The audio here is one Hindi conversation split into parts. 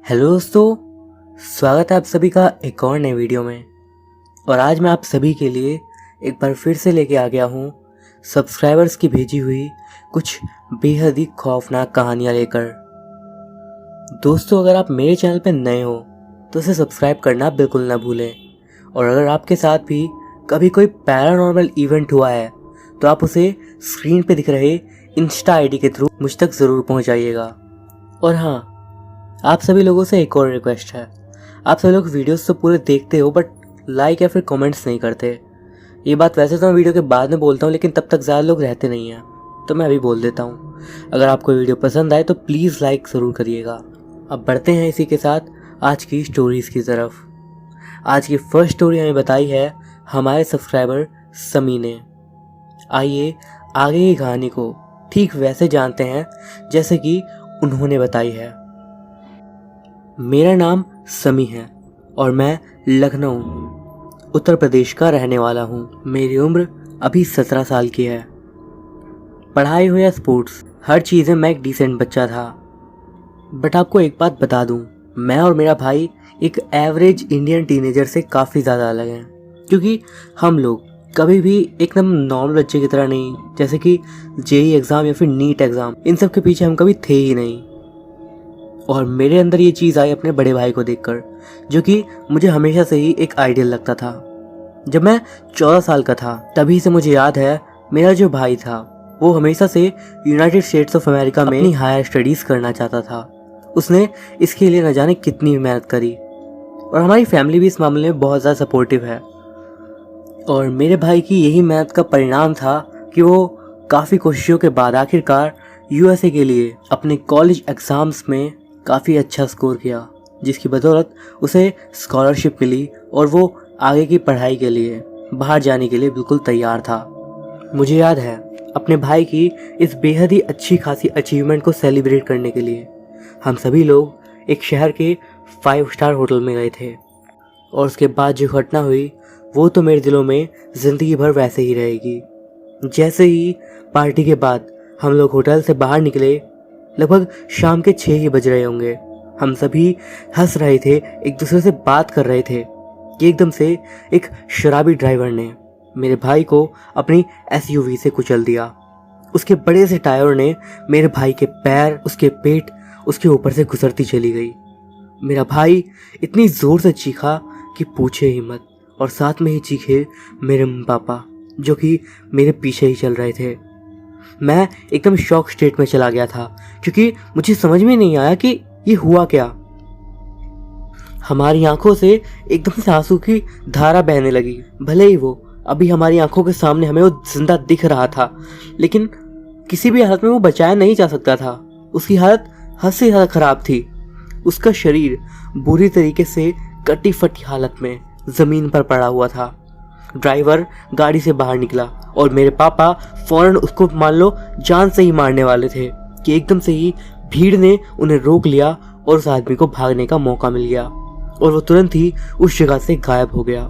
हेलो दोस्तों, स्वागत है आप सभी का एक और नए वीडियो में। और आज मैं आप सभी के लिए एक बार फिर से लेके आ गया हूँ सब्सक्राइबर्स की भेजी हुई कुछ बेहद ही खौफनाक कहानियाँ लेकर। दोस्तों, अगर आप मेरे चैनल पर नए हो तो उसे सब्सक्राइब करना बिल्कुल ना भूलें। और अगर आपके साथ भी कभी कोई पैरानॉर्मल इवेंट हुआ है तो आप उसे स्क्रीन पे दिख रहे इंस्टा आईडी के थ्रू मुझ तक ज़रूर पहुँचाइएगा। और हाँ, आप सभी लोगों से एक और रिक्वेस्ट है। आप सभी लोग वीडियोस तो पूरे देखते हो बट लाइक या फिर कमेंट्स नहीं करते। ये बात वैसे तो मैं वीडियो के बाद में बोलता हूँ, लेकिन तब तक ज़्यादा लोग रहते नहीं हैं, तो मैं अभी बोल देता हूँ। अगर आपको वीडियो पसंद आए तो प्लीज़ लाइक ज़रूर करिएगा। अब बढ़ते हैं इसी के साथ आज की स्टोरीज़ की तरफ। आज की फर्स्ट स्टोरी हमें बताई है हमारे सब्सक्राइबर समी ने। आइए आगे की कहानी को ठीक वैसे जानते हैं जैसे कि उन्होंने बताई है। मेरा नाम समी है और मैं लखनऊ उत्तर प्रदेश का रहने वाला हूँ। मेरी उम्र अभी 17 साल की है। पढ़ाई हो या स्पोर्ट्स, हर चीज़ में मैं एक डिसेंट बच्चा था। बट आपको एक बात बता दूँ, मैं और मेरा भाई एक एवरेज इंडियन टीनेजर से काफ़ी ज़्यादा अलग हैं। क्योंकि हम लोग कभी भी एकदम नॉर्मल बच्चे की तरह नहीं, जैसे कि जेईई एग्ज़ाम या फिर नीट एग्ज़ाम, इन सब के पीछे हम कभी थे ही नहीं। और मेरे अंदर ये चीज़ आई अपने बड़े भाई को देखकर, जो कि मुझे हमेशा से ही एक आइडियल लगता था। जब मैं 14 साल का था तभी से मुझे याद है मेरा जो भाई था वो हमेशा से यूनाइटेड स्टेट्स ऑफ अमेरिका में अपनी हायर स्टडीज़ करना चाहता था। उसने इसके लिए न जाने कितनी मेहनत करी और हमारी फैमिली भी इस मामले में बहुत ज़्यादा सपोर्टिव है। और मेरे भाई की यही मेहनत का परिणाम था कि वो काफ़ी कोशिशों के बाद आखिरकार यूएसए के लिए अपने कॉलेज एग्ज़ाम्स में काफ़ी अच्छा स्कोर किया, जिसकी बदौलत उसे स्कॉलरशिप मिली और वो आगे की पढ़ाई के लिए बाहर जाने के लिए बिल्कुल तैयार था। मुझे याद है अपने भाई की इस बेहद ही अच्छी खासी अचीवमेंट को सेलिब्रेट करने के लिए हम सभी लोग एक शहर के 5 स्टार होटल में गए थे। और उसके बाद जो घटना हुई वो तो मेरे दिलों में ज़िंदगी भर वैसे ही रहेगी। जैसे ही पार्टी के बाद हम लोग होटल से बाहर निकले, लगभग शाम के 6 ही बज रहे होंगे। हम सभी हंस रहे थे, एक दूसरे से बात कर रहे थे कि एकदम से एक शराबी ड्राइवर ने मेरे भाई को अपनी एसयूवी से कुचल दिया। उसके बड़े से टायर ने मेरे भाई के पैर, उसके पेट, उसके ऊपर से गुजरती चली गई। मेरा भाई इतनी ज़ोर से चीखा कि पूछे ही मत। और साथ में ही चीखे मेरे पापा, जो कि मेरे पीछे ही चल रहे थे। मैं एकदम शॉक स्टेट में चला गया था, क्योंकि मुझे समझ में नहीं आया कि ये हुआ क्या। हमारी आंखों से एकदम से आंसू की धारा बहने लगी। भले ही वो अभी हमारी आंखों के सामने हमें वो जिंदा दिख रहा था, लेकिन किसी भी हालत में वो बचाया नहीं जा सकता था। उसकी हालत हद से ज़्यादा खराब थी। उसका शरीर बुरी तरीके से कटी फटी हालत में ज़मीन पर पड़ा हुआ था। ड्राइवर गाड़ी से बाहर निकला और मेरे पापा फौरन उसको मान लो जान से ही मारने वाले थे कि एकदम से ही भीड़ ने उन्हें रोक लिया और उस आदमी को भागने का मौका मिल गया और वो तुरंत ही उस जगह से गायब हो गया।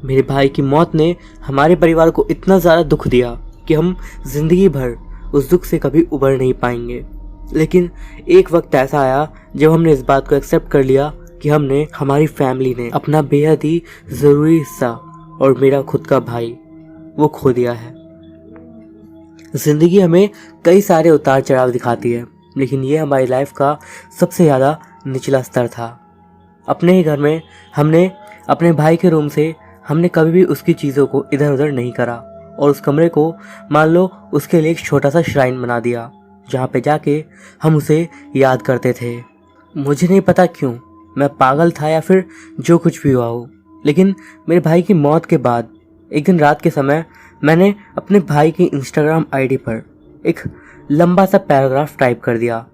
मेरे भाई की मौत ने हमारे परिवार को इतना ज़्यादा दुख दिया कि हम जिंदगी भर उस दुख से कभी उबर नहीं पाएंगे। लेकिन एक वक्त ऐसा आया जब हमने इस बात को एक्सेप्ट कर लिया कि हमारी फैमिली ने अपना बेहद ही ज़रूरी हिस्सा और मेरा खुद का भाई वो खो दिया है। ज़िंदगी हमें कई सारे उतार चढ़ाव दिखाती है, लेकिन ये हमारी लाइफ का सबसे ज़्यादा निचला स्तर था। अपने ही घर में हमने अपने भाई के रूम से हमने कभी भी उसकी चीज़ों को इधर उधर नहीं करा और उस कमरे को मान लो उसके लिए एक छोटा सा श्राइन बना दिया, जहाँ पे जाके हम उसे याद करते थे। मुझे नहीं पता क्यों, मैं पागल था या फिर जो कुछ भी हुआ हो, लेकिन मेरे भाई की मौत के बाद एक दिन रात के समय मैंने अपने भाई की इंस्टाग्राम आईडी पर एक लंबा सा पैराग्राफ टाइप कर दिया।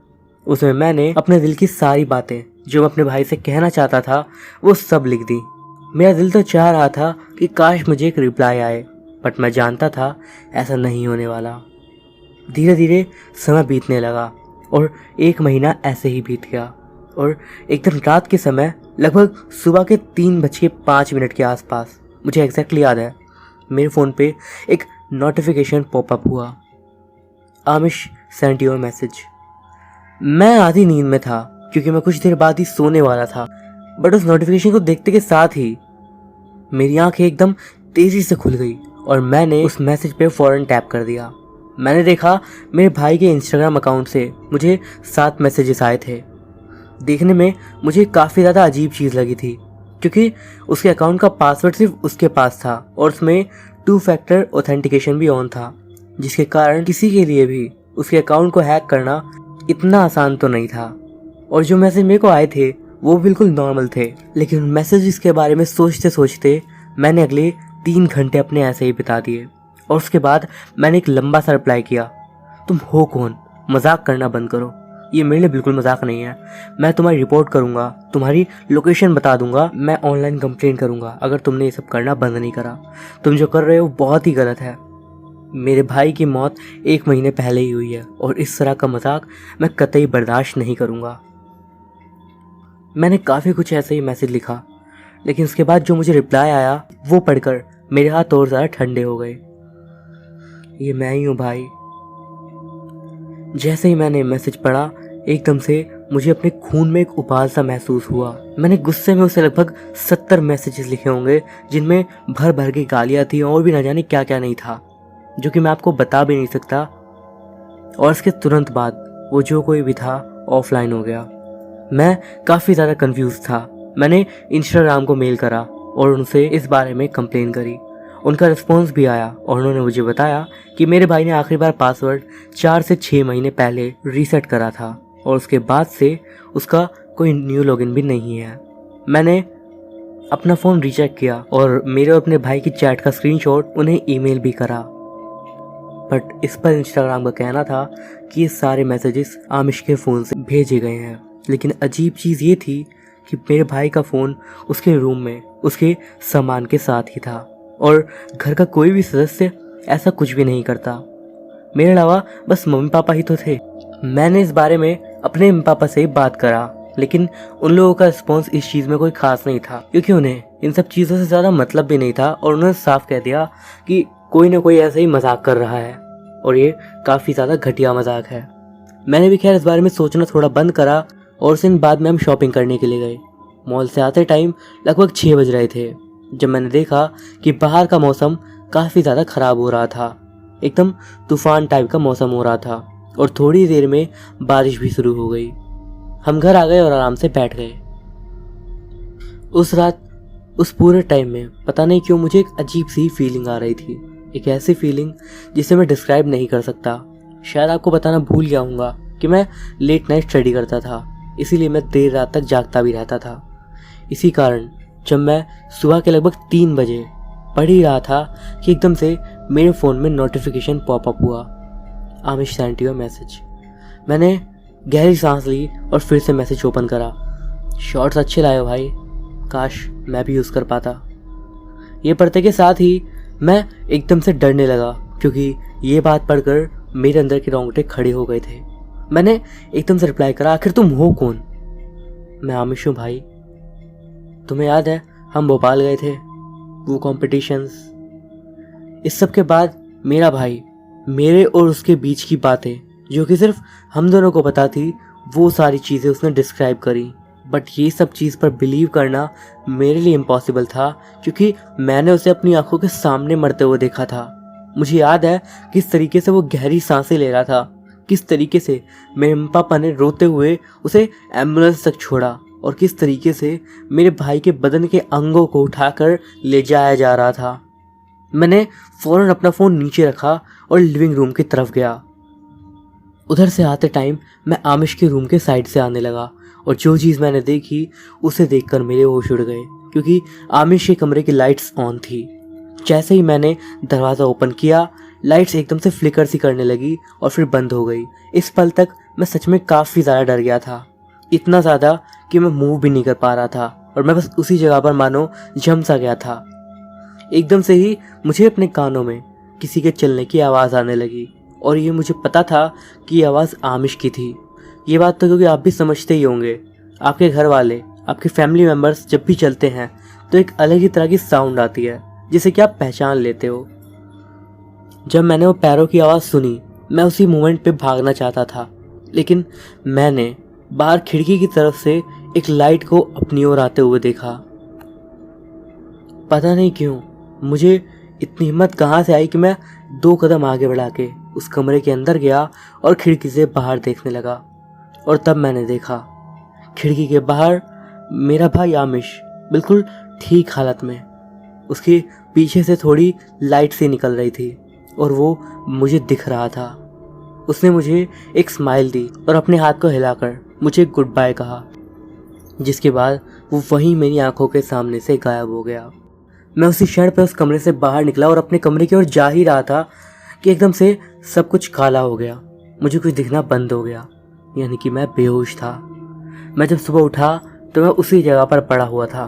उसमें मैंने अपने दिल की सारी बातें जो मैं अपने भाई से कहना चाहता था वो सब लिख दी। मेरा दिल तो चाह रहा था कि काश मुझे एक रिप्लाई आए, बट मैं जानता था ऐसा नहीं होने वाला। धीरे धीरे समय बीतने लगा और 1 महीना ऐसे ही बीत गया और एक दिन रात के समय लगभग सुबह के 3:05 के आसपास, मुझे एग्जैक्टली याद है, मेरे फ़ोन पे एक नोटिफिकेशन पॉपअप हुआ। आमिश सेंड योर मैसेज। मैं आधी नींद में था क्योंकि मैं कुछ देर बाद ही सोने वाला था। बट उस नोटिफिकेशन को देखते के साथ ही मेरी आंखें एकदम तेजी से खुल गई और मैंने उस मैसेज पे फौरन टैप कर दिया। मैंने देखा मेरे भाई के इंस्टाग्राम अकाउंट से मुझे 7 मैसेजेस आए थे। देखने में मुझे काफ़ी ज़्यादा अजीब चीज़ लगी थी, क्योंकि उसके अकाउंट का पासवर्ड सिर्फ उसके पास था और उसमें 2 फैक्टर ऑथेंटिकेशन भी ऑन था, जिसके कारण किसी के लिए भी उसके अकाउंट को हैक करना इतना आसान तो नहीं था। और जो मैसेज मेरे को आए थे वो बिल्कुल नॉर्मल थे, लेकिन उन मैसेजेस के बारे में सोचते सोचते मैंने अगले 3 घंटे अपने ऐसे ही बिता दिए। और उसके बाद मैंने एक लंबा सा रिप्लाई किया, तुम हो कौन? मजाक करना बंद करो, ये मेरे लिए बिल्कुल मजाक नहीं है। मैं तुम्हारी रिपोर्ट करूंगा, तुम्हारी लोकेशन बता दूंगा, मैं ऑनलाइन कंप्लेन करूंगा अगर तुमने ये सब करना बंद नहीं करा। तुम जो कर रहे हो बहुत ही गलत है। मेरे भाई की मौत 1 महीने पहले ही हुई है और इस तरह का मजाक मैं कतई बर्दाश्त नहीं करूंगा। मैंने काफ़ी कुछ ऐसे ही मैसेज लिखा, लेकिन उसके बाद जो मुझे रिप्लाई आया वो पढ़कर मेरे हाथ और ज़्यादा ठंडे हो गए। ये मैं ही हूँ भाई। जैसे ही मैंने मैसेज पढ़ा, एकदम से मुझे अपने खून में एक उबाल सा महसूस हुआ। मैंने गुस्से में उसे लगभग 70 मैसेजेस लिखे होंगे, जिनमें भर भर के गालियाँ थी और भी ना जाने क्या क्या नहीं था, जो कि मैं आपको बता भी नहीं सकता। और इसके तुरंत बाद वो जो कोई भी था ऑफलाइन हो गया। मैं काफ़ी ज़्यादा कंफ्यूज था। मैंने इंस्टाग्राम को मेल करा और उनसे इस बारे में कंप्लेन करी। उनका रिस्पॉन्स भी आया और उन्होंने मुझे बताया कि मेरे भाई ने आखिरी बार पासवर्ड 4 से 6 महीने पहले रीसेट करा था और उसके बाद से उसका कोई न्यू लॉगिन भी नहीं है। मैंने अपना फ़ोन रीचेक किया और मेरे और अपने भाई की चैट का स्क्रीनशॉट उन्हें ईमेल भी करा, बट इस पर इंस्टाग्राम का कहना था कि ये सारे मैसेजेस आमिश के फ़ोन से भेजे गए हैं। लेकिन अजीब चीज़ ये थी कि मेरे भाई का फ़ोन उसके रूम में उसके सामान के साथ ही था और घर का कोई भी सदस्य ऐसा कुछ भी नहीं करता। मेरे अलावा बस मम्मी पापा ही तो थे। मैंने इस बारे में अपने मम्मी पापा से बात करा, लेकिन उन लोगों का रिस्पॉन्स इस चीज़ में कोई खास नहीं था, क्योंकि उन्हें इन सब चीज़ों से ज़्यादा मतलब भी नहीं था और उन्होंने साफ कह दिया कि कोई ना कोई ऐसे ही मजाक कर रहा है और ये काफ़ी ज़्यादा घटिया मजाक है। मैंने भी खैर इस बारे में सोचना थोड़ा बंद करा और उस दिन बाद में हम शॉपिंग करने के लिए गए। मॉल से आते टाइम लगभग 6 बज रहे थे जब मैंने देखा कि बाहर का मौसम काफ़ी ज़्यादा ख़राब हो रहा था। एकदम तूफ़ान टाइप का मौसम हो रहा था और थोड़ी देर में बारिश भी शुरू हो गई। हम घर आ गए और आराम से बैठ गए। उस रात उस पूरे टाइम में पता नहीं क्यों मुझे एक अजीब सी फीलिंग आ रही थी, एक ऐसी फीलिंग जिसे मैं डिस्क्राइब नहीं कर सकता। शायद आपको बताना भूल गया हूँगा कि मैं लेट नाइट स्टडी करता था, इसीलिए मैं देर रात तक जागता भी रहता था। इसी कारण जब मैं सुबह के लगभग 3 बजे पढ़ ही रहा था कि एकदम से मेरे फ़ोन में नोटिफिकेशन पॉपअप हुआ, आमिश सेंट यू मैसेज। मैंने गहरी सांस ली और फिर से मैसेज ओपन करा। शॉर्ट्स अच्छे लाए हो भाई, काश मैं भी यूज़ कर पाता। ये पढ़ते के साथ ही मैं एकदम से डरने लगा, क्योंकि ये बात पढ़कर मेरे अंदर के रोंगटे खड़े हो गए थे। मैंने एकदम से रिप्लाई करा, आखिर तुम हो कौन? मैं आमिश हूँ भाई। तुम्हें याद है हम भोपाल गए थे, वो कॉम्पिटिशन्स। इस सब के बाद मेरा भाई मेरे और उसके बीच की बातें जो कि सिर्फ हम दोनों को पता थी, वो सारी चीज़ें उसने डिस्क्राइब करी। बट ये सब चीज़ पर बिलीव करना मेरे लिए इम्पॉसिबल था, क्योंकि मैंने उसे अपनी आंखों के सामने मरते हुए देखा था। मुझे याद है किस तरीके से वो गहरी सांसें ले रहा था, किस तरीके से मेरे पापा ने रोते हुए उसे एम्बुलेंस तक छोड़ा और किस तरीके से मेरे भाई के बदन के अंगों को उठाकर ले जाया जा रहा था। मैंने फ़ौरन अपना फ़ोन नीचे रखा और लिविंग रूम की तरफ गया। उधर से आते टाइम मैं आमिश के रूम के साइड से आने लगा और जो चीज़ मैंने देखी उसे देखकर मेरे होश उड़ गए, क्योंकि आमिश के कमरे की लाइट्स ऑन थी। जैसे ही मैंने दरवाज़ा ओपन किया, लाइट्स एकदम से फ्लिकर सी करने लगी और फिर बंद हो गई। इस पल तक मैं सच में काफ़ी ज़्यादा डर गया था, इतना ज़्यादा कि मैं मूव भी नहीं कर पा रहा था और मैं बस उसी जगह पर मानो जम सा गया था। एकदम से ही मुझे अपने कानों में किसी के चलने की आवाज़ आने लगी और ये मुझे पता था कि ये आवाज़ आमिश की थी। ये बात तो क्योंकि आप भी समझते ही होंगे, आपके घर वाले, आपके फैमिली मेम्बर्स जब भी चलते हैं तो एक अलग ही तरह की साउंड आती है जिसे कि आप पहचान लेते हो। जब मैंने वो पैरों की आवाज़ सुनी, मैं उसी मोमेंट पे भागना चाहता था, लेकिन मैंने बाहर खिड़की की तरफ से एक लाइट को अपनी ओर आते हुए देखा। पता नहीं क्यों मुझे इतनी हिम्मत कहाँ से आई कि मैं 2 कदम आगे बढ़ा के उस कमरे के अंदर गया और खिड़की से बाहर देखने लगा। और तब मैंने देखा खिड़की के बाहर मेरा भाई आमिश बिल्कुल ठीक हालत में, उसके पीछे से थोड़ी लाइट सी निकल रही थी और वो मुझे दिख रहा था। उसने मुझे एक स्माइल दी और अपने हाथ को हिलाकर मुझे गुड बाय कहा, जिसके बाद वो वहीं मेरी आंखों के सामने से गायब हो गया। मैं उसी क्षण पर उस कमरे से बाहर निकला और अपने कमरे की ओर जा ही रहा था कि एकदम से सब कुछ काला हो गया। मुझे कुछ दिखना बंद हो गया, यानी कि मैं बेहोश था। मैं जब सुबह उठा तो मैं उसी जगह पर पड़ा हुआ था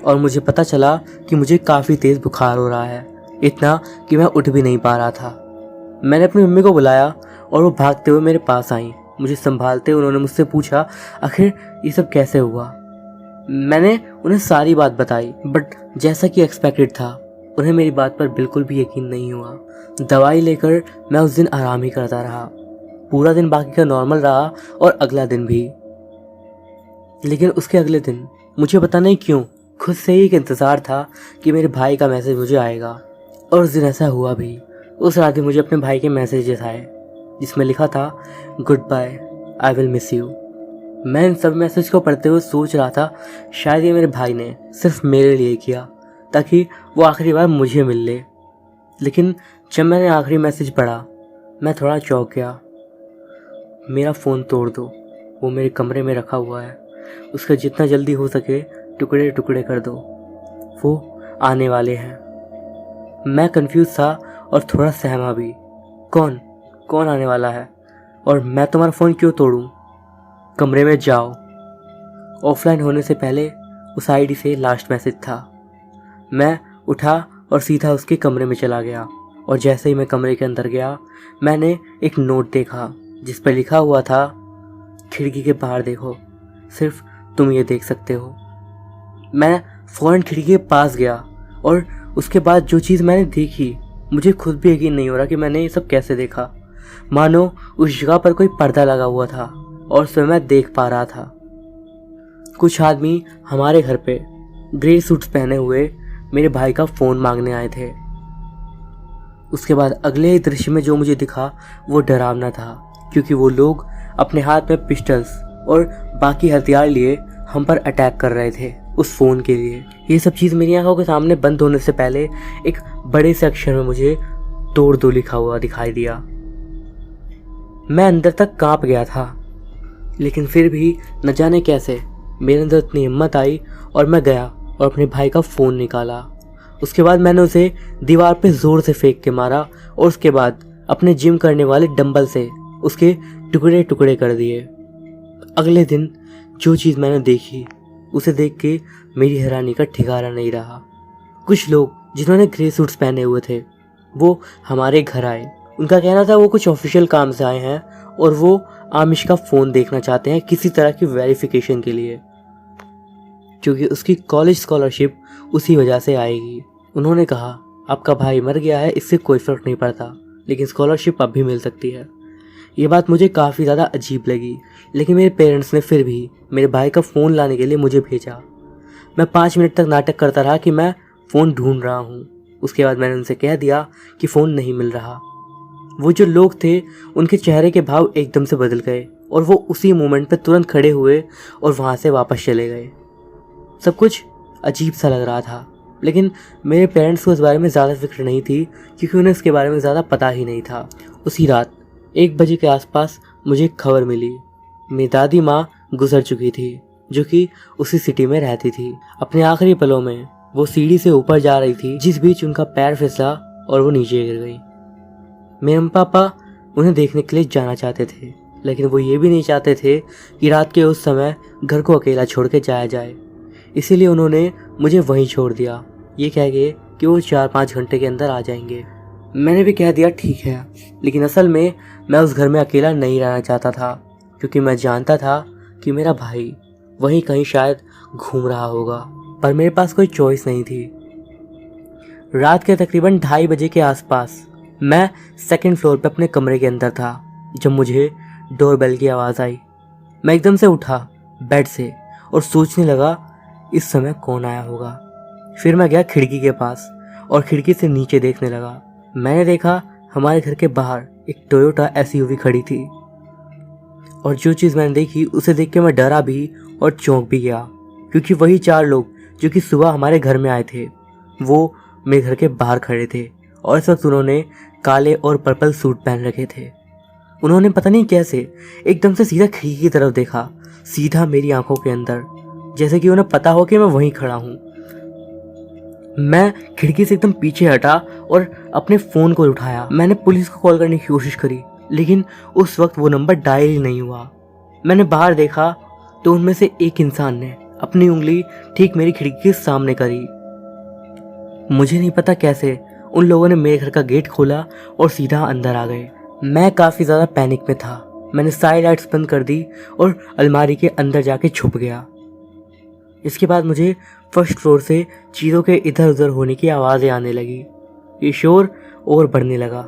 और मुझे पता चला कि मुझे काफ़ी तेज़ बुखार हो रहा है, इतना कि मैं उठ भी नहीं पा रहा था। मैंने अपनी मम्मी को बुलाया और वो भागते हुए मेरे पास आई। मुझे संभालते हुए उन्होंने मुझसे पूछा आखिर ये सब कैसे हुआ। मैंने उन्हें सारी बात बताई, बट जैसा कि एक्सपेक्टेड था उन्हें मेरी बात पर बिल्कुल भी यकीन नहीं हुआ। दवाई लेकर मैं उस दिन आराम ही करता रहा। पूरा दिन बाकी का नॉर्मल रहा और अगला दिन भी। लेकिन उसके अगले दिन मुझे पता नहीं क्यों खुद से ही एक इंतज़ार था कि मेरे भाई का मैसेज मुझे आएगा, और उस दिन ऐसा हुआ भी। उस रात भी मुझे अपने भाई के मैसेजेस आए जिसमें लिखा था good bye, I will miss you. मैं इन सब मैसेज को पढ़ते हुए सोच रहा था शायद ये मेरे भाई ने सिर्फ मेरे लिए किया ताकि वो आखिरी बार मुझे मिल ले। लेकिन जब मैंने आखिरी मैसेज पढ़ा मैं थोड़ा चौंक गया। मेरा फ़ोन तोड़ दो, वो मेरे कमरे में रखा हुआ है, उसका जितना जल्दी हो सके टुकड़े टुकड़े कर दो, वो आने वाले हैं। मैं कंफ्यूज था और थोड़ा सहमा भी। कौन कौन आने वाला है और मैं तुम्हारा फ़ोन क्यों तोड़ूं? कमरे में जाओ। ऑफलाइन होने से पहले उस आईडी से लास्ट मैसेज था। मैं उठा और सीधा उसके कमरे में चला गया और जैसे ही मैं कमरे के अंदर गया मैंने एक नोट देखा जिस पर लिखा हुआ था खिड़की के बाहर देखो, सिर्फ तुम ये देख सकते हो। मैं फ़ौरन खिड़की के पास गया और उसके बाद जो चीज़ मैंने देखी मुझे खुद भी यकीन नहीं हो रहा कि मैंने ये सब कैसे देखा। मानो उस जगह पर कोई पर्दा लगा हुआ था और उसमें मैं देख पा रहा था कुछ आदमी हमारे घर पे ग्रे सूट्स पहने हुए मेरे भाई का फ़ोन मांगने आए थे। उसके बाद अगले दृश्य में जो मुझे दिखा वो डरावना था, क्योंकि वो लोग अपने हाथ में पिस्टल्स और बाकी हथियार लिए हम पर अटैक कर रहे थे उस फ़ोन के लिए। ये सब चीज़ मेरी आंखों के सामने बंद होने से पहले एक बड़े से अक्षर में मुझे तोड़ दो लिखा हुआ दिखाई दिया। मैं अंदर तक कांप गया था, लेकिन फिर भी न जाने कैसे मेरे अंदर इतनी हिम्मत आई और मैं गया और अपने भाई का फ़ोन निकाला। उसके बाद मैंने उसे दीवार पे ज़ोर से फेंक के मारा और उसके बाद अपने जिम करने वाले डंबल से उसके टुकड़े टुकड़े कर दिए। अगले दिन जो चीज़ मैंने देखी उसे देख के मेरी हैरानी का ठिकाना नहीं रहा। कुछ लोग जिन्होंने ग्रे सूट्स पहने हुए थे वो हमारे घर आए। उनका कहना था वो कुछ ऑफिशियल काम से आए हैं और वो आमिश का फ़ोन देखना चाहते हैं किसी तरह की वेरिफिकेशन के लिए, क्योंकि उसकी कॉलेज स्कॉलरशिप उसी वजह से आएगी। उन्होंने कहा आपका भाई मर गया है, इससे कोई फ़र्क नहीं पड़ता, लेकिन स्कॉलरशिप अब भी मिल सकती है। ये बात मुझे काफ़ी ज़्यादा अजीब लगी, लेकिन मेरे पेरेंट्स ने फिर भी मेरे भाई का फ़ोन लाने के लिए मुझे भेजा। मैं 5 मिनट तक नाटक करता रहा कि मैं फ़ोन ढूंढ रहा हूँ। उसके बाद मैंने उनसे कह दिया कि फ़ोन नहीं मिल रहा। वो जो लोग थे उनके चेहरे के भाव एकदम से बदल गए और वो उसी मोमेंट पे तुरंत खड़े हुए और वहाँ से वापस चले गए। सब कुछ अजीब सा लग रहा था, लेकिन मेरे पेरेंट्स को इस बारे में ज़्यादा फिक्र नहीं थी क्योंकि उन्हें इसके बारे में ज़्यादा पता ही नहीं था। उसी रात 1 बजे के आसपास मुझे एक खबर मिली। मेरी दादी माँ गुजर चुकी थी, जो कि उसी सिटी में रहती थी। अपने आखिरी पलों में वो सीढ़ी से ऊपर जा रही थी, जिस बीच उनका पैर फिसला और वो नीचे गिर गई। मेरे मम्मी पापा उन्हें देखने के लिए जाना चाहते थे, लेकिन वो ये भी नहीं चाहते थे कि रात के उस समय घर को अकेला छोड़ के जाया जाए। इसीलिए उन्होंने मुझे वहीं छोड़ दिया, ये कह के कि वो 4-5 घंटे के अंदर आ जाएंगे। मैंने भी कह दिया ठीक है, लेकिन असल में मैं उस घर में अकेला नहीं रहना चाहता था, क्योंकि मैं जानता था कि मेरा भाई वहीं कहीं शायद घूम रहा होगा, पर मेरे पास कोई चॉइस नहीं थी। रात के तकरीबन 2:30 बजे के आसपास मैं 2nd फ्लोर पे अपने कमरे के अंदर था जब मुझे डोरबेल की आवाज़ आई। मैं एकदम से उठा बेड से और सोचने लगा इस समय कौन आया होगा। फिर मैं गया खिड़की के पास और खिड़की से नीचे देखने लगा। मैंने देखा हमारे घर के बाहर एक टोयोटा एसयूवी खड़ी थी और जो चीज़ मैंने देखी उसे देख के मैं डरा भी और चौंक भी गया, क्योंकि वही 4 लोग जो कि सुबह हमारे घर में आए थे वो मेरे घर के बाहर खड़े थे और इस वक्त उन्होंने काले और पर्पल सूट पहन रखे थे। उन्होंने पता नहीं कैसे एकदम से सीधा खिड़की की तरफ देखा, सीधा मेरी आंखों के अंदर, जैसे कि उन्हें पता हो कि मैं वहीं खड़ा हूँ। मैं खिड़की से एकदम पीछे हटा और अपने फ़ोन को उठाया। मैंने पुलिस को कॉल करने की कोशिश करी, लेकिन उस वक्त वो नंबर डायल ही नहीं हुआ। मैंने बाहर देखा तो उनमें से एक इंसान ने अपनी उंगली ठीक मेरी खिड़की के सामने करी। मुझे नहीं पता कैसे उन लोगों ने मेरे घर का गेट खोला और सीधा अंदर आ गए। मैं काफ़ी ज़्यादा पैनिक में था। मैंने सारी लाइट्स बंद कर दी और अलमारी के अंदर जाके छुप गया। इसके बाद मुझे फर्स्ट फ्लोर से चीज़ों के इधर उधर होने की आवाज़ें आने लगी। ये शोर और बढ़ने लगा,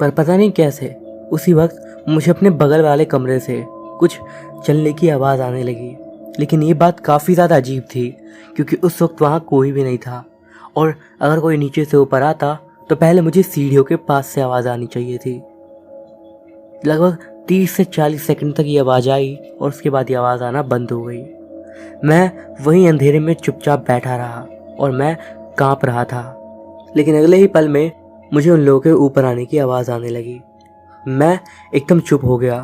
पर पता नहीं कैसे उसी वक्त मुझे अपने बगल वाले कमरे से कुछ चलने की आवाज़ आने लगी। लेकिन ये बात काफ़ी ज़्यादा अजीब थी, क्योंकि उस वक्त वहाँ कोई भी नहीं था और अगर कोई नीचे से ऊपर आता तो पहले मुझे सीढ़ियों के पास से आवाज़ आनी चाहिए थी। लगभग 30 से 40 सेकंड तक ये आवाज़ आई और उसके बाद ये आवाज़ आना बंद हो गई। मैं वहीं अंधेरे में चुपचाप बैठा रहा और मैं कांप रहा था। लेकिन अगले ही पल में मुझे उन लोगों के ऊपर आने की आवाज़ आने लगी। मैं एकदम चुप हो गया।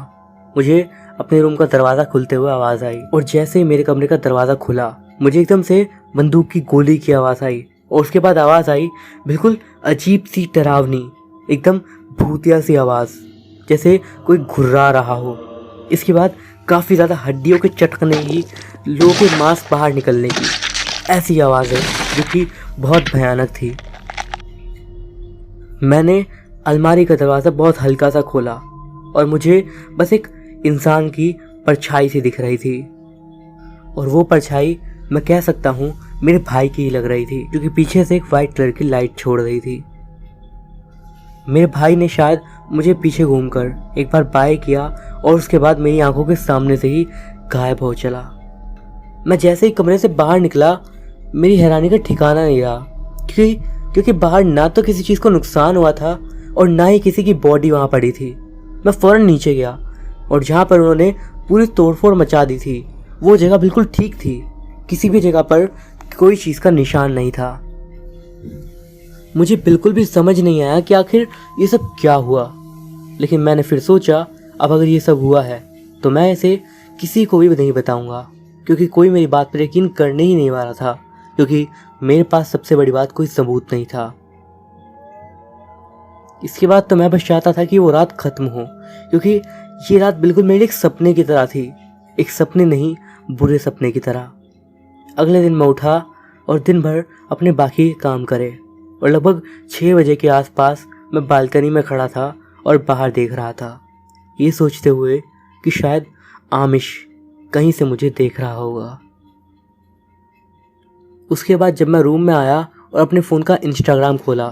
मुझे अपने रूम का दरवाज़ा खुलते हुए आवाज़ आई और जैसे ही मेरे कमरे का दरवाज़ा खुला मुझे एकदम से बंदूक की गोली की आवाज़ आई और उसके बाद आवाज़ आई बिल्कुल अजीब सी डरावनी, एकदम भूतिया सी आवाज़, जैसे कोई घुर्रा रहा हो। इसके बाद काफ़ी ज़्यादा हड्डियों के चटकने की, लोगों के मांस बाहर निकलने की ऐसी आवाज़ है जो कि बहुत भयानक थी। मैंने अलमारी का दरवाज़ा बहुत हल्का सा खोला और मुझे बस एक इंसान की परछाई सी दिख रही थी और वो परछाई मैं कह सकता हूँ मेरे भाई की ही लग रही थी, क्योंकि पीछे से एक वाइट कलर की लाइट छोड़ रही थी। मेरे भाई ने शायद मुझे पीछे घूमकर एक बार बाय किया और उसके बाद मेरी आंखों के सामने से ही गायब हो चला। मैं जैसे ही कमरे से बाहर निकला मेरी हैरानी का ठिकाना नहीं रहा, क्योंकि बाहर ना तो किसी चीज़ को नुकसान हुआ था और ना ही किसी की बॉडी वहाँ पड़ी थी। मैं फ़ौरन नीचे गया और जहाँ पर उन्होंने पूरी तोड़फोड़ मचा दी थी वो जगह बिल्कुल ठीक थी, किसी भी जगह पर कोई चीज़ का निशान नहीं था। मुझे बिल्कुल भी समझ नहीं आया कि आखिर ये सब क्या हुआ, लेकिन मैंने फिर सोचा अब अगर ये सब हुआ है तो मैं इसे किसी को भी नहीं बताऊंगा, क्योंकि कोई मेरी बात पर यकीन करने ही नहीं वाला था, क्योंकि मेरे पास सबसे बड़ी बात कोई सबूत नहीं था। इसके बाद तो मैं बस चाहता था कि वो रात खत्म हो, क्योंकि ये रात बिल्कुल मेरे एक सपने की तरह थी, एक सपने नहीं बुरे सपने की तरह। अगले दिन मैं उठा और दिन भर अपने बाकी के काम करे और लगभग 6 बजे के आसपास मैं बालकनी में खड़ा था और बाहर देख रहा था, ये सोचते हुए कि शायद आमिश कहीं से मुझे देख रहा होगा। उसके बाद जब मैं रूम में आया और अपने फ़ोन का इंस्टाग्राम खोला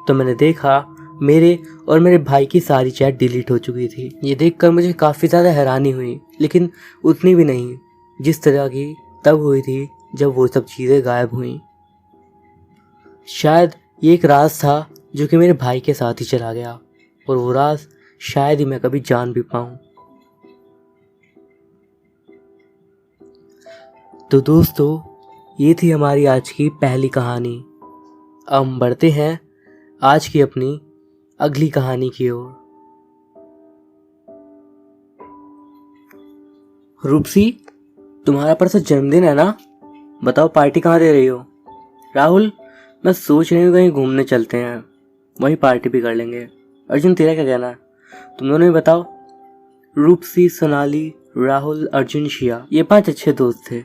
तो मैंने देखा मेरे और मेरे भाई की सारी चैट डिलीट हो चुकी थी। ये देखकर मुझे काफ़ी ज़्यादा हैरानी हुई, लेकिन उतनी भी नहीं जिस तरह की तब हुई थी जब वो सब चीज़ें गायब हुई। शायद ये एक राज था जो कि मेरे भाई के साथ ही चला गया और वो राज शायद ही मैं कभी जान भी पाऊँ। तो दोस्तों, ये थी हमारी आज की पहली कहानी। अब हम बढ़ते हैं आज की अपनी अगली कहानी की ओर। रूपसी, तुम्हारा परसों जन्मदिन है ना? बताओ पार्टी कहाँ दे रही हो? राहुल, मैं सोच रही हूँ कहीं घूमने चलते हैं, वहीं पार्टी भी कर लेंगे। अर्जुन, तेरा क्या कहना है? तुम दोनों ही बताओ। रूपसी, सोनाली, राहुल, अर्जुन, शिया, ये 5 अच्छे दोस्त थे।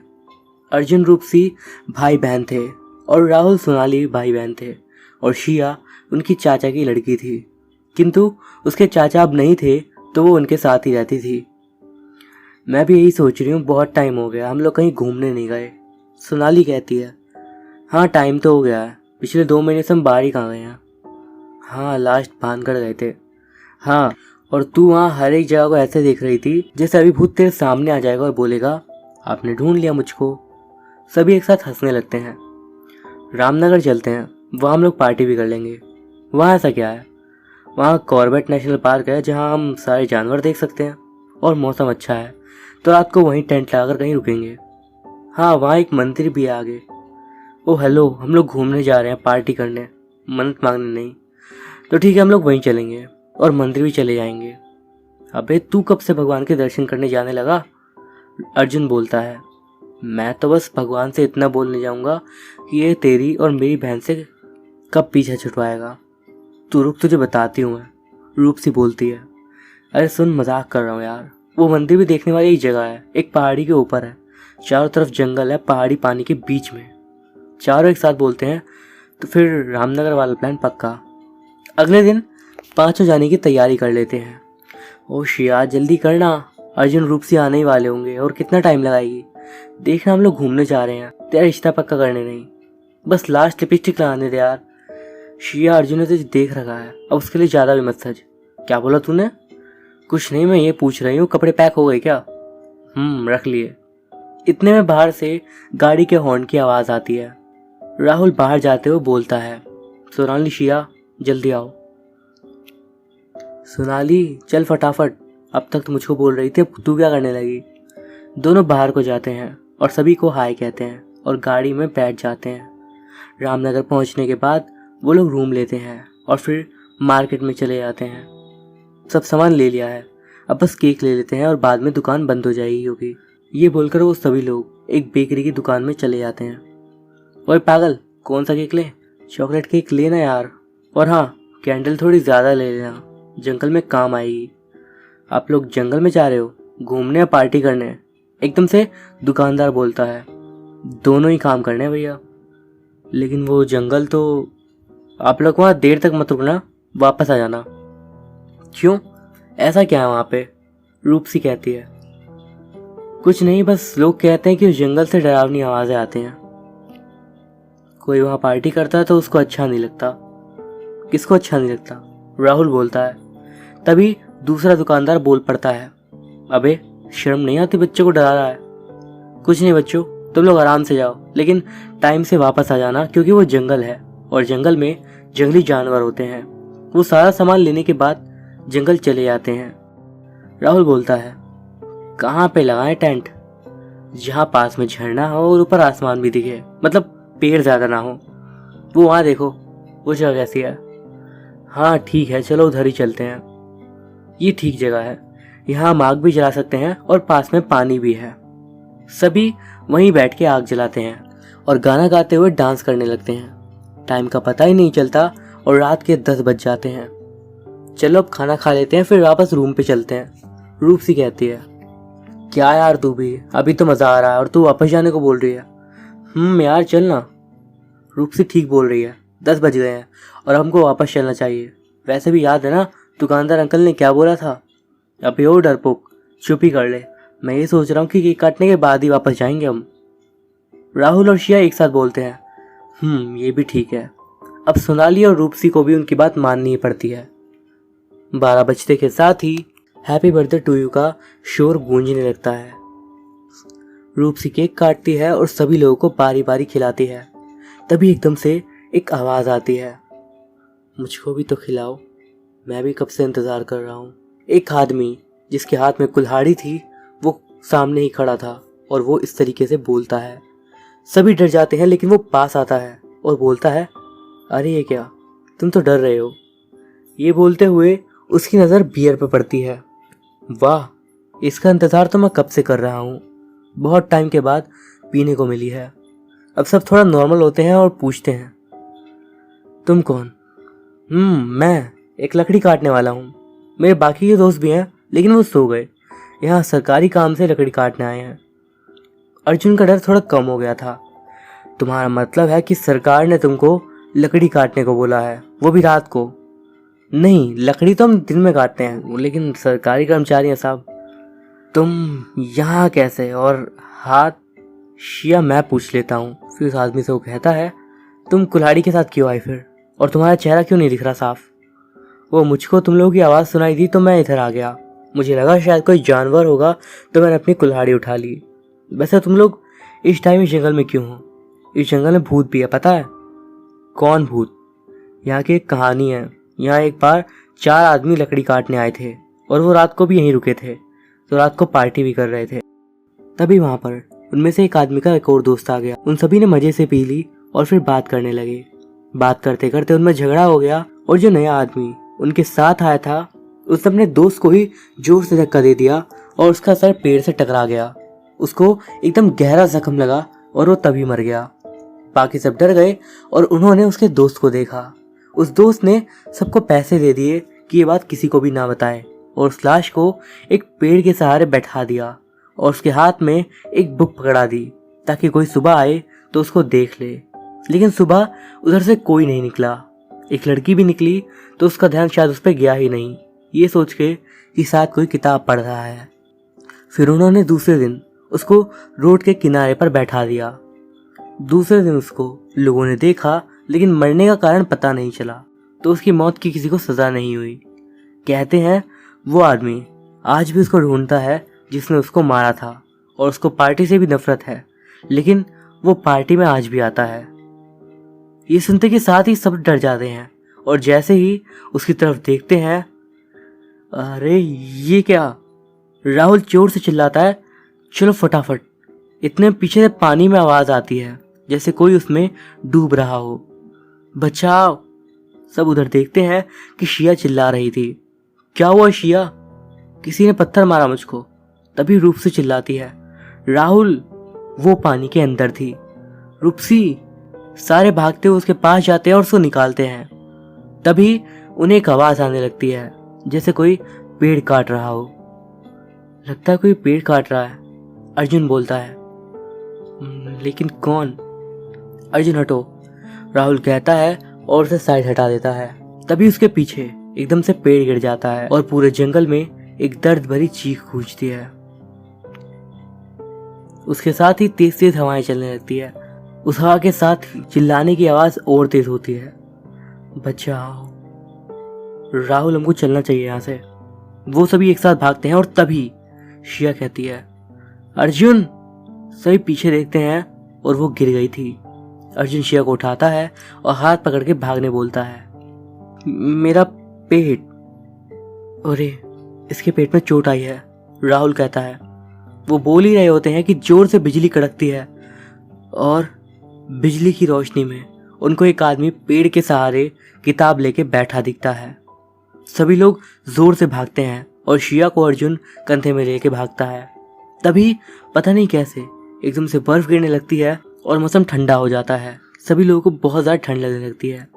अर्जुन रूपसी भाई बहन थे और राहुल सोनाली भाई बहन थे और शिया उनकी चाचा की लड़की थी, किंतु उसके चाचा अब नहीं थे तो वो उनके साथ ही रहती थी। मैं भी यही सोच रही हूँ, बहुत टाइम हो गया हम लोग कहीं घूमने नहीं गए। सोनाली कहती है, हाँ टाइम तो हो गया है, पिछले 2 महीने से हम बाहर ही कहाँ गए हैं। हाँ, लास्ट भानगढ़ गए थे। हाँ, और तू वहाँ हर एक जगह को ऐसे देख रही थी जैसे अभी भूत तेरे सामने आ जाएगा और बोलेगा आपने ढूंढ लिया मुझको। सभी एक साथ हंसने लगते हैं। रामनगर चलते हैं, वहाँ हम लोग पार्टी भी कर लेंगे। वहाँ ऐसा क्या है? वहाँ कॉर्बेट नेशनल पार्क है जहाँ हम सारे जानवर देख सकते हैं और मौसम अच्छा है, तो रात को वहीं टेंट लगाकर कहीं रुकेंगे। हाँ, वहाँ एक मंदिर भी है आगे। ओ हेलो, हम लोग घूमने जा रहे हैं, पार्टी करने, मन्नत मांगने नहीं। तो ठीक है, हम लोग वहीं चलेंगे और मंदिर भी चले जाएंगे। अबे तू कब से भगवान के दर्शन करने जाने लगा? अर्जुन बोलता है। मैं तो बस भगवान से इतना बोलने जाऊंगा कि ये तेरी और मेरी बहन से कब पीछा छुटवाएगा। तू रुक, तुझे बताती हूँ मैं, रूपसी बोलती है। अरे सुन, मजाक कर रहा हूँ यार। वो मंदिर भी देखने वाली एक जगह है, एक पहाड़ी के ऊपर है, चारों तरफ जंगल है, पहाड़ी पानी के बीच में। चारों एक साथ बोलते हैं तो फिर रामनगर वाला प्लान पक्का। अगले दिन पांचों जाने की तैयारी कर लेते हैं। ओ शिया जल्दी करना, अर्जुन रूपसी आने ही वाले होंगे और कितना टाइम लगाएगी। देखना, हम लोग घूमने जा रहे हैं, तेरा रिश्ता पक्का करने नहीं, बस लास्ट लिपस्टिक लगाने दे यार। शिया, अर्जुन ने तुझे देख रखा है, अब उसके लिए ज़्यादा भी मत सज। क्या बोला तूने? कुछ नहीं, मैं ये पूछ रही हूँ कपड़े पैक हो गए क्या? रख लिए। इतने में बाहर से गाड़ी के हॉर्न की आवाज़ आती है। राहुल बाहर जाते हुए बोलता है, सोनाली, शिया जल्दी आओ। सोनाली चल फटाफट, अब तक तो मुझको बोल रही थी, अब तू क्या करने लगी? दोनों बाहर को जाते हैं और सभी को हाय कहते हैं और गाड़ी में बैठ जाते हैं। रामनगर पहुंचने के बाद वो लोग रूम लेते हैं और फिर मार्केट में चले जाते हैं। सब सामान ले लिया है, अब बस केक ले लेते हैं और बाद में दुकान बंद हो जाएगी होगी। ये बोलकर वो सभी लोग एक बेकरी की दुकान में चले जाते हैं। ओए पागल, कौन सा केक ले? चॉकलेट केक लेना यार, और हाँ कैंडल थोड़ी ज़्यादा ले लेना, जंगल में काम आएगी। आप लोग जंगल में जा रहे हो घूमने या पार्टी करने? एकदम से दुकानदार बोलता है। दोनों ही काम करने हैं भैया। लेकिन वो जंगल तो, आप लोग वहाँ देर तक मत रुकना, वापस आ जाना। क्यों, ऐसा क्या है वहाँ पे? रूपसी कहती है। कुछ नहीं, बस लोग कहते हैं कि उस जंगल से डरावनी आवाज़ें आती हैं। कोई वहाँ पार्टी करता है तो उसको अच्छा नहीं लगता। किसको अच्छा नहीं लगता? राहुल बोलता है। तभी दूसरा दुकानदार बोल पड़ता है, अबे शर्म नहीं आती, बच्चों को डरा रहा है। कुछ नहीं बच्चों, तुम लोग आराम से जाओ, लेकिन टाइम से वापस आ जाना, क्योंकि वो जंगल है और जंगल में जंगली जानवर होते हैं। वो सारा सामान लेने के बाद जंगल चले जाते हैं। राहुल बोलता है, कहाँ पे लगाएं टेंट? जहाँ पास में झरना हो और ऊपर आसमान भी दिखे, मतलब पेड़ ज्यादा ना हो। वो वहाँ देखो, वो जगह कैसी है? हाँ ठीक है, चलो उधर ही चलते हैं। ये ठीक जगह है, यहाँ हम आग भी जला सकते हैं और पास में पानी भी है। सभी वहीं बैठ के आग जलाते हैं और गाना गाते हुए डांस करने लगते हैं। टाइम का पता ही नहीं चलता और रात के 10 बज जाते हैं। चलो अब खाना खा लेते हैं, फिर वापस रूम पे चलते हैं। रूपसी कहती है, क्या यार तू भी, अभी तो मजा आ रहा है और तू वापस जाने को बोल रही है। यार चल ना। रूपसी ठीक बोल रही है, 10 बज गए हैं और हमको वापस चलना चाहिए। वैसे भी याद है ना दुकानदार अंकल ने क्या बोला था? अबे ओ डरपोक, चुप ही कर ले, मैं ये सोच रहा हूँ कि केक काटने के बाद ही वापस जाएंगे हम। राहुल और शिया एक साथ बोलते हैं, ये भी ठीक है। अब सोनाली और रूपसी को भी उनकी बात माननी ही पड़ती है। 12 बजते के साथ ही हैप्पी बर्थडे टू यू का शोर गूंजने लगता है। रूपसी केक काटती है और सभी लोगों को बारी बारी खिलाती है। तभी एकदम से एक आवाज़ आती है, मुझको भी तो खिलाओ, मैं भी कब से इंतज़ार कर रहा हूँ। एक आदमी जिसके हाथ में कुल्हाड़ी थी वो सामने ही खड़ा था और वो इस तरीके से बोलता है। सभी डर जाते हैं, लेकिन वो पास आता है और बोलता है, अरे ये क्या, तुम तो डर रहे हो। ये बोलते हुए उसकी नज़र बियर पे पड़ती है। वाह, इसका इंतज़ार तो मैं कब से कर रहा हूँ, बहुत टाइम के बाद पीने को मिली है। अब सब थोड़ा नॉर्मल होते हैं और पूछते हैं, तुम कौन? मैं एक लकड़ी काटने वाला हूँ। मेरे बाकी के दोस्त भी हैं, लेकिन वो सो गए। यहाँ सरकारी काम से लकड़ी काटने आए हैं। अर्जुन का डर थोड़ा कम हो गया था। तुम्हारा मतलब है कि सरकार ने तुमको लकड़ी काटने को बोला है, वो भी रात को? नहीं, लकड़ी तो हम दिन में काटते हैं, लेकिन सरकारी कर्मचारी हैं साहब। तुम यहाँ कैसे? और हाथ? शिया मैं पूछ लेता हूँ। फिर उस आदमी से वो कहता है, तुम कुल्हाड़ी के साथ क्यों आए फिर, और तुम्हारा चेहरा क्यों नहीं दिख रहा साफ? वो मुझको तुम लोगों की आवाज़ सुनाई दी तो मैं इधर आ गया। मुझे लगा शायद कोई जानवर होगा तो मैंने अपनी कुल्हाड़ी उठा ली। वैसे तुम लोग इस टाइम इस जंगल में क्यों हो? इस जंगल में भूत भी है, पता है? कौन भूत? यहाँ की एक कहानी है। यहाँ एक बार 4 आदमी लकड़ी काटने आए थे और वो रात को भी यहीं रुके थे, तो रात को पार्टी भी कर रहे थे। तभी वहाँ पर उनमें से एक आदमी का एक और दोस्त आ गया। उन सभी ने मजे से पी ली और फिर बात करने लगे। बात करते करते उनमें झगड़ा हो गया और जो नया आदमी उनके साथ आया था उसने अपने दोस्त को ही जोर से धक्का दे दिया और उसका सर पेड़ से टकरा गया। उसको एकदम गहरा जख्म लगा और वो तभी मर गया। बाकी सब डर गए और उन्होंने उसके दोस्त को देखा। उस दोस्त ने सबको पैसे दे दिए कि ये बात किसी को भी ना बताए और उस लाश को एक पेड़ के सहारे बैठा दिया और उसके हाथ में एक बुक पकड़ा दी ताकि कोई सुबह आए तो उसको देख ले। लेकिन सुबह उधर से कोई नहीं निकला। एक लड़की भी निकली तो उसका ध्यान शायद उस पर गया ही नहीं, ये सोच के कि शायद कोई किताब पढ़ रहा है। फिर उन्होंने दूसरे दिन उसको रोड के किनारे पर बैठा दिया। दूसरे दिन उसको लोगों ने देखा लेकिन मरने का कारण पता नहीं चला, तो उसकी मौत की किसी को सजा नहीं हुई। कहते हैं वो आदमी आज भी उसको ढूंढता है जिसने उसको मारा था और उसको पार्टी से भी नफरत है, लेकिन वो पार्टी में आज भी आता है। ये सुनते के साथ ही सब डर जाते हैं और जैसे ही उसकी तरफ देखते हैं, अरे ये क्या? राहुल जोर से चिल्लाता है, चलो फटाफट। इतने पीछे से पानी में आवाज आती है जैसे कोई उसमें डूब रहा हो। बचाओ! सब उधर देखते हैं कि शिया चिल्ला रही थी। क्या हुआ शिया? किसी ने पत्थर मारा मुझको। तभी रूपसी चिल्लाती है, राहुल! वो पानी के अंदर थी। रूपसी! सारे भागते हुए उसके पास जाते हैं और उसको निकालते हैं। तभी उन्हें एक आवाज आने लगती है जैसे कोई पेड़ काट रहा हो। लगता है कोई पेड़ काट रहा है, अर्जुन बोलता है। लेकिन कौन? अर्जुन हटो, राहुल कहता है और उसे साइड हटा देता है। तभी उसके पीछे एकदम से पेड़ गिर जाता है और पूरे जंगल में एक दर्द भरी चीख गूंजती है। उसके साथ ही तेज तेज हवाएं चलने लगती है। उस हवा के साथ चिल्लाने की आवाज और तेज होती है, बचाओ! राहुल, हमको चलना चाहिए यहाँ से। वो सभी एक साथ भागते हैं और तभी शिया कहती है, अर्जुन! सभी पीछे देखते हैं और वो गिर गई थी। अर्जुन शिया को उठाता है और हाथ पकड़ के भागने बोलता है। मेरा पेट! अरे, इसके पेट में चोट आई है, राहुल कहता है। वो बोल ही रहे होते हैं कि जोर से बिजली कड़कती है और बिजली की रोशनी में उनको एक आदमी पेड़ के सहारे किताब लेके बैठा दिखता है। सभी लोग जोर से भागते हैं और शिया को अर्जुन कंधे में लेके भागता है। तभी पता नहीं कैसे एकदम से बर्फ गिरने लगती है और मौसम ठंडा हो जाता है। सभी लोगों को बहुत ज़्यादा ठंड लगने लगती है।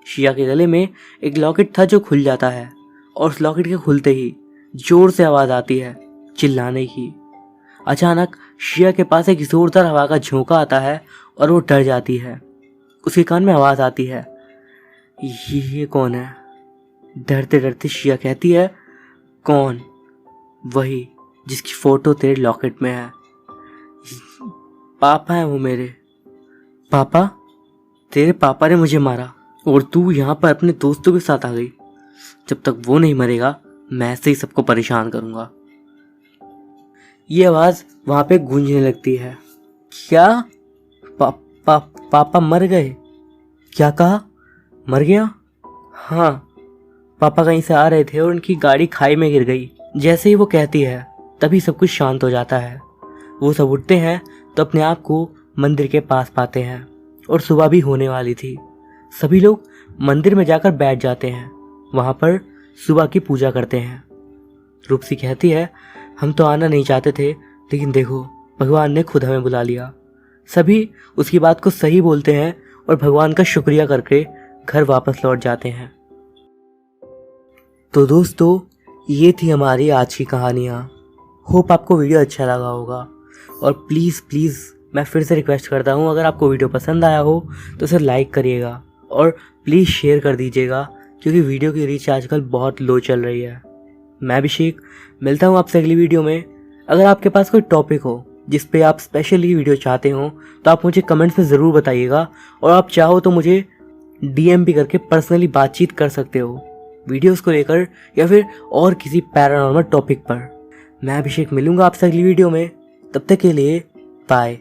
शिया के गले में एक लॉकेट था जो खुल जाता है और उस लॉकेट के खुलते ही जोर से आवाज़ आती है चिल्लाने की। अचानक शिया के पास एक जोरदार हवा का झोंका आता है और वो डर जाती है। उसके कान में आवाज़ आती है, ये कौन है? डरते डरते शिया कहती है, कौन? वही जिसकी फोटो तेरे लॉकेट में है। पापा है वो मेरे। पापा? तेरे पापा ने मुझे मारा और तू यहाँ पर अपने दोस्तों के साथ आ गई। जब तक वो नहीं मरेगा मैं ऐसे ही सबको परेशान करूँगा। ये आवाज़ वहाँ पे गूंजने लगती है। क्या? पापा मर गए? क्या कहा? मर गया? हाँ, पापा कहीं से आ रहे थे और उनकी गाड़ी खाई में गिर गई। जैसे ही वो कहती है तभी सब कुछ शांत हो जाता है। वो सब उठते हैं तो अपने आप को मंदिर के पास पाते हैं और सुबह भी होने वाली थी। सभी लोग मंदिर में जाकर बैठ जाते हैं। वहाँ पर सुबह की पूजा करते हैं। रूपसी कहती है, हम तो आना नहीं चाहते थे, लेकिन देखो भगवान ने खुद हमें बुला लिया। सभी उसकी बात को सही बोलते हैं और भगवान का शुक्रिया करके घर वापस लौट जाते हैं। तो दोस्तों, ये थी हमारी आज की कहानियाँ। होप आपको वीडियो अच्छा लगा होगा और प्लीज़ मैं फिर से रिक्वेस्ट करता हूँ, अगर आपको वीडियो पसंद आया हो तो उसे लाइक करिएगा और प्लीज़ शेयर कर दीजिएगा, क्योंकि वीडियो की रीच आजकल बहुत लो चल रही है। मैं अभिषेक मिलता हूँ आपसे अगली वीडियो में। अगर आपके पास कोई टॉपिक हो जिस पे आप स्पेशली वीडियो चाहते हो तो आप मुझे कमेंट्स में ज़रूर बताइएगा और आप चाहो तो मुझे DM भी करके पर्सनली बातचीत कर सकते हो। वीडियोस को लेकर या फिर और किसी पैरानॉर्मल टॉपिक पर। मैं अभिषेक मिलूंगा आपसे अगली वीडियो में, तब तक के लिए बाय।